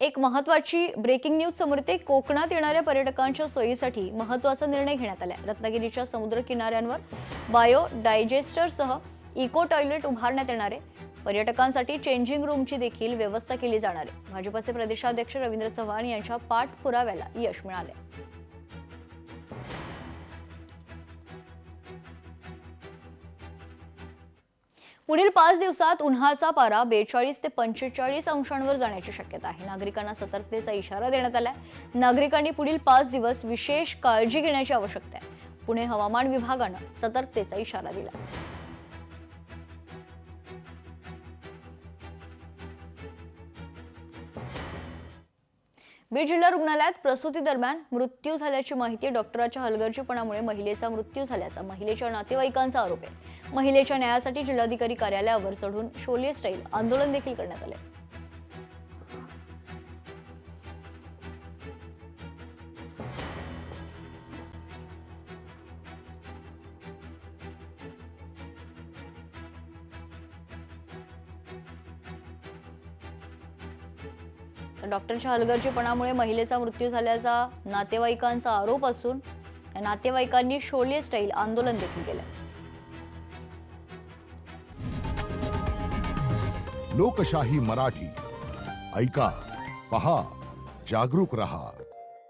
एक महत्त्वाची breaking news समोर येते। कोकणात येणाऱ्या पर्यटकांच्या सोयीसाठी महत्त्वाचा निर्णय घेण्यात आलाय। रत्नागिरीच्या समुद्र किनाऱ्यांवर बायो डायजेस्टरसह इको टॉयलेट उभारण्यात येणार आहे। पर्यटकांसाठी चेंजिंग रूमची देखील व्यवस्था केली जाणार आहे। भाजपचे प्रदेशाध्यक्ष रवींद्र चव्हाण यांच्या पाठपुराव्याला यश मिळाले। पुढील 5 दिवसात उन्हाचा पारा 42 ते 45 अंशांवर जाण्याची शक्यता आहे। नागरिकांना सतर्कतेचा इशारा देण्यात आलाय। नागरिकांनी पुढील 5 दिवस विशेष काळजी घेण्याची आवश्यकता आहे। पुणे हवामान विभागाने सतर्कतेचा इशारा दिला। बीड जिल्हा रुग्णालयात प्रसूती दरम्यान मृत्यू झाल्याची माहिती। डॉक्टरांच्या हलगर्जीपणामुळे महिलेचा मृत्यू झाल्याचा महिलेच्या नातेवाईकांचा आरोप आहे। महिलेच्या न्यायासाठी जिल्हाधिकारी कार्यालयावर चढून शोले स्टाईल आंदोलन देखील करण्यात आले। डॉक्टरच्या हलगर्जीपणामुळे महिलेचा मृत्यू झाल्याचा नातेवाईकांचा आरोप असून या नातेवाईकांनी शोले स्टाईल आंदोलन देखील केलं। लोकशाही मराठी ऐका, पहा, जागरूक रहा।